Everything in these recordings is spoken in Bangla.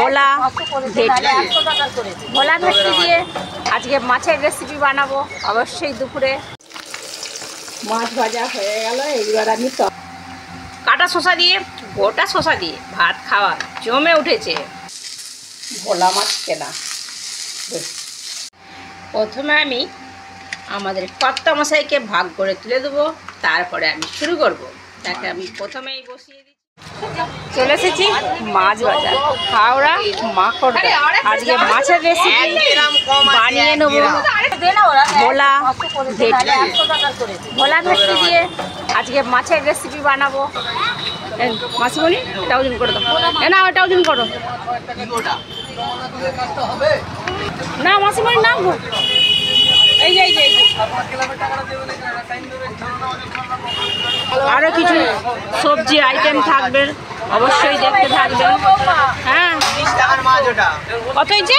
ভোলা ভোলা ভেটকি দিয়ে আজকে মাছের রেসিপি বানাবো অবশ্যই। দুপুরে মাছ ভাজা হয়ে গেল, এইবার আমি কাটা শসা দিয়ে গোটা শসা দিয়ে ভাত খাওয়া জমে উঠেছে। ভোলা মাছ কেনা। প্রথমে আমি আমাদের কর্তা মশাইকে ভাগ করে তুলে দেবো, তারপরে আমি শুরু করব। তাকে আমি প্রথমেই বসিয়ে দিচ্ছি। চলে এসেছি মাছ বাজার, হাওড়া মাকড়। আজকে মাছের রেসিপি বানিয়ে নেব ভোলা ভেটকি। ভোলা ভেটকি দিয়ে আজকে মাছের রেসিপি বানাবো। মাসিমণি এটা ওজন করে দাও, না ওটা ওজন করো না মাসিমণি, না গো এই যে আরো কিছু সবজি আইটেম থাকবে, অবশ্যই দেখতে থাকবেন। হ্যাঁ কত হয়েছে?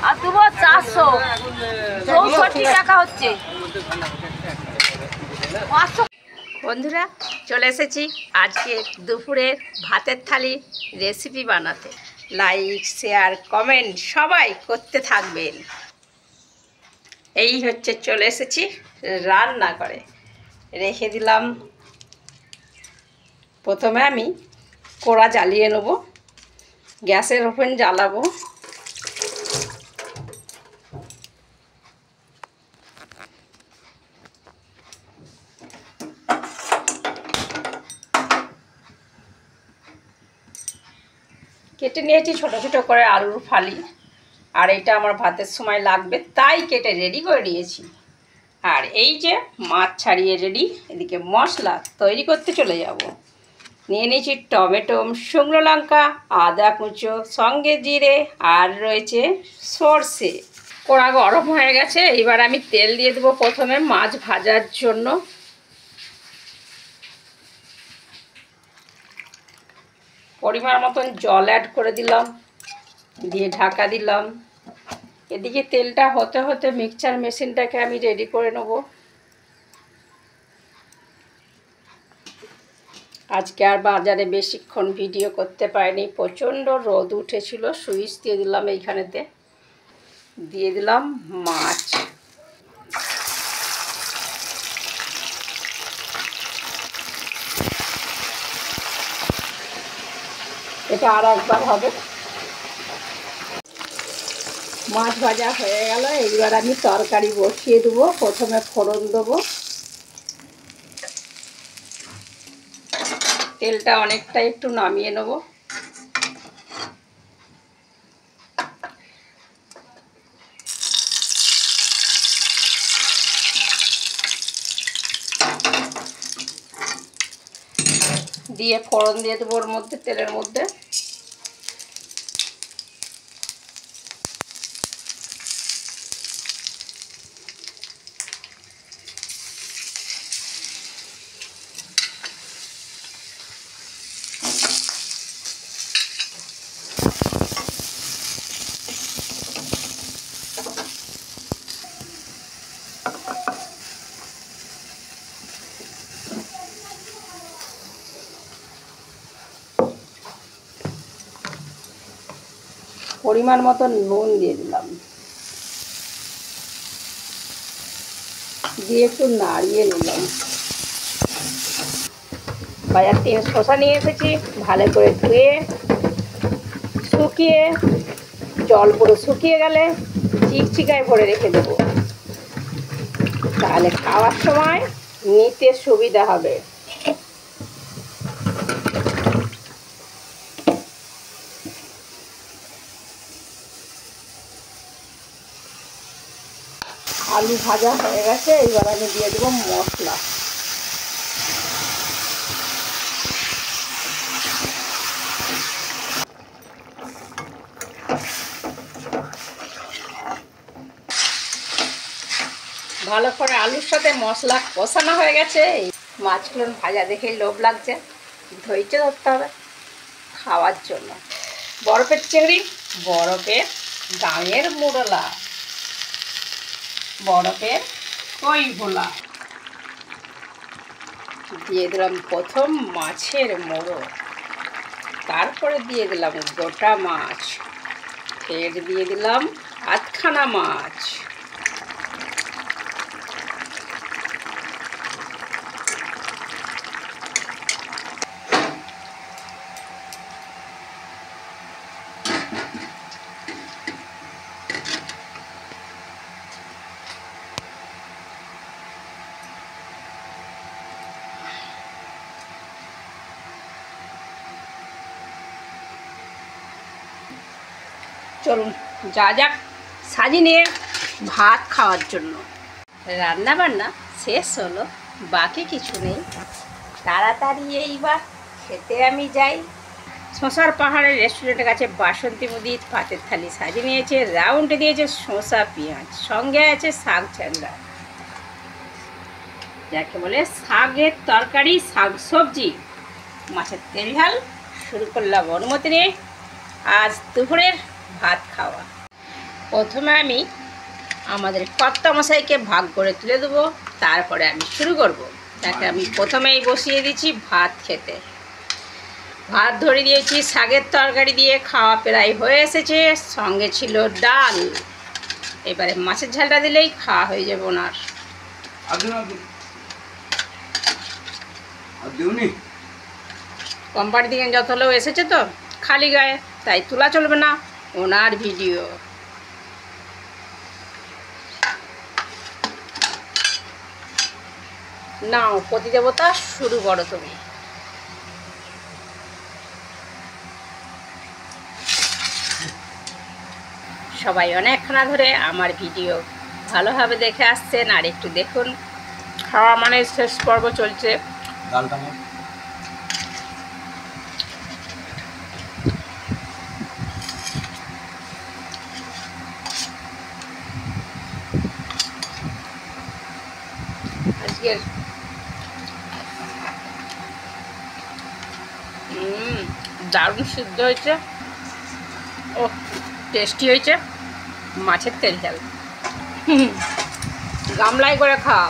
আর দেবো 464 টাকা হচ্ছে। বন্ধুরা চলে এসেছি আজকে দুপুরের ভাতের থালি রেসিপি বানাতে। লাইক শেয়ার কমেন্ট সবাই করতে থাকবেন। এই হচ্ছে চলে এসেছি রান্না করে রেখে দিলাম। প্রথমে আমি কড়া জ্বালিয়ে নেব, গ্যাসের ওভেন জ্বালাবো। কেটে নিয়েছি ছোট ছোট করে আলুর ফালি, আর এটা আমার ভাতের সময় লাগবে তাই কেটে রেডি করে নিয়েছি। আর এই যে মাছ ছাড়িয়ে রেডি, এদিকে মশলা তৈরি করতে চলে যাব। নিয়ে নিয়েছি টমেটো, শুকনো লঙ্কা, আদা কুচো, সঙ্গে জিরে, আর রয়েছে সর্ষে। কড়া গরম হয়ে গেছে, এবার আমি তেল দিয়ে দেবো প্রথমে মাছ ভাজার জন্য। পরিমাণ মতন জল অ্যাড করে দিলাম, দিয়ে ঢাকা দিলাম। এদিকে তেলটা হতে হতে মিক্সচার মেশিনটাকে আমি রেডি করে নেব। আজকে আর বাজারে বেশিক্ষণ ভিডিও করতে পারিনি, প্রচণ্ড রোদ উঠেছিল। সুইচ দিয়ে দিলাম এইখানেতে, দিয়ে দিলাম মাছ। এটা আর একবার হবে। মাছ ভাজা হয়ে গেল, এইবার আমি তরকারি বসিয়ে দেবো। প্রথমে ফোড়ন দেবো, তেলটা অনেকটা একটু নামিয়ে নেব। দিয়ে ফোড়ন দিয়ে দেবো ওর মধ্যে, তেলের মধ্যে। পরিমাণ মতো নুন দিয়ে দিলাম, দিয়ে একটু নাড়িয়ে নিলাম। বাজার থেকে শসা নিয়ে এসেছি, ভালো করে ধুয়ে শুকিয়ে, জল পুরো শুকিয়ে গেলে চিকচিকায় ভরে রেখে দেবো, তাহলে খাওয়ার সময় নিতে সুবিধা হবে। আলু ভাজা হয়ে গেছে, এইবার আমি দিয়ে দেবো মশলা। ভালো করে আলুর সাথে মশলা কষানো হয়ে গেছে। মাছগুলো ভাজা দেখেই লোভ লাগছে, ধৈর্য ধরতে হবে খাওয়ার জন্য। বরফের চিংড়ি, বরফের গাঙের মোড়লা, বরফের কই ভোলা। দিয়ে দিলাম প্রথম মাছের মোড়ো, তারপরে দিয়ে দিলাম গোটা মাছ। ফের দিয়ে দিলাম আধখানা মাছ। চলুন যা যাক সাজিয়ে নিয়ে ভাত খাওয়ার জন্য। রান্না বান্না শেষ হলো, বাকি কিছু নেই। তাড়াতাড়ি এইবার খেতে আমি যাই। শশার পাহাড়ের রেস্টুরেন্টের কাছে বাসন্তী মুদি ভাতের থালি সাজিয়ে নিয়েছে, রাউন্ডে দিয়েছে শসা পেঁয়াজ, সঙ্গে আছে শাক চান্দা, যাকে বলে শাকের তরকারি, শাক সবজি, মাছের তেল ঝাল। শুরু করলাম অনুমতি নিয়ে আজ দুপুরের ভাত খাওয়া। প্রথমে আমি আমাদের কর্তামশাইকে ভাগ করে তুলে দেবো, তারপরে আমি শুরু করব। তাকে আমি প্রথমেই বসিয়ে দিচ্ছি ভাত খেতে। ভাত ধরে দিয়েছি শাকের তরকারি দিয়ে, খাওয়া প্রায় হয়ে এসেছে, সঙ্গে ছিল ডাল। এবারে মাছের ঝালটা দিলেই খাওয়া হয়ে যাবে ওনার। কোম্পানি থেকে যত লোক এসেছে তো খালি গায়ে, তাই তোলা চলবে না ওনার ভিডিও। নাও প্রতিদেবতা শুরু করো তুমি। সবাই অনেকক্ষণ ধরে আমার ভিডিও ভালোভাবে দেখে আসছেন, আর একটু দেখুন। খাওয়া মানে শেষ পর্ব চলছে। আজকের দারুণ সিদ্ধ হয়েছে, ও টেস্টি হয়েছে। মাছের তেল ঝাল গামলায় করে খাওয়া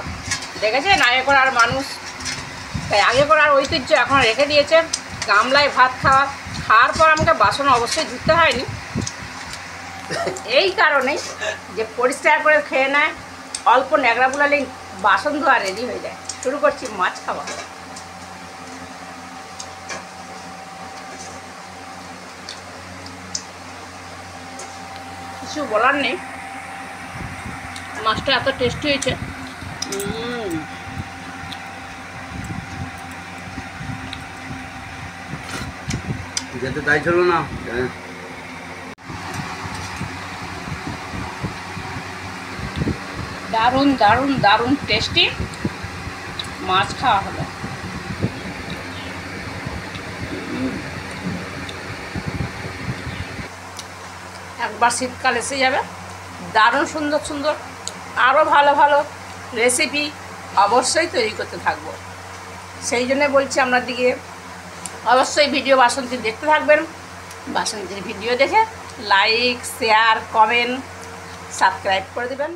দেখেছেন আগে করার মানুষ, তাই আগে করার ঐতিহ্য এখন রেখে দিয়েছে। গামলায় ভাত খাওয়া, খাওয়ার পর আমাকে বাসন অবশ্যই ধুতে হয়নি, এই কারণেই যে পরিষ্কার করে খেয়ে নেয়, অল্প ন্যাকড়া বুলালেই বাসন ধোয়া রেডি হয়ে যায়। শুরু করছি মাছ খাওয়া। কিছু বলার নেই, মাছটা এত টেস্টি হয়েছে। যেতে তাই ছিল না, দারুণ দারুণ দারুণ টেস্টি মাছ খাওয়া হলো। একবার শীতকাল এসে যাবে, দারুণ সুন্দর সুন্দর আরও ভালো ভালো রেসিপি অবশ্যই তৈরি করতে থাকবো। সেই জন্য বলছি আপনার দিকে অবশ্যই ভিডিও বাসন্তীর দেখতে থাকবেন। বাসন্তীর ভিডিও দেখে লাইক, শেয়ার, কমেন্ট, সাবস্ক্রাইব করে দেবেন।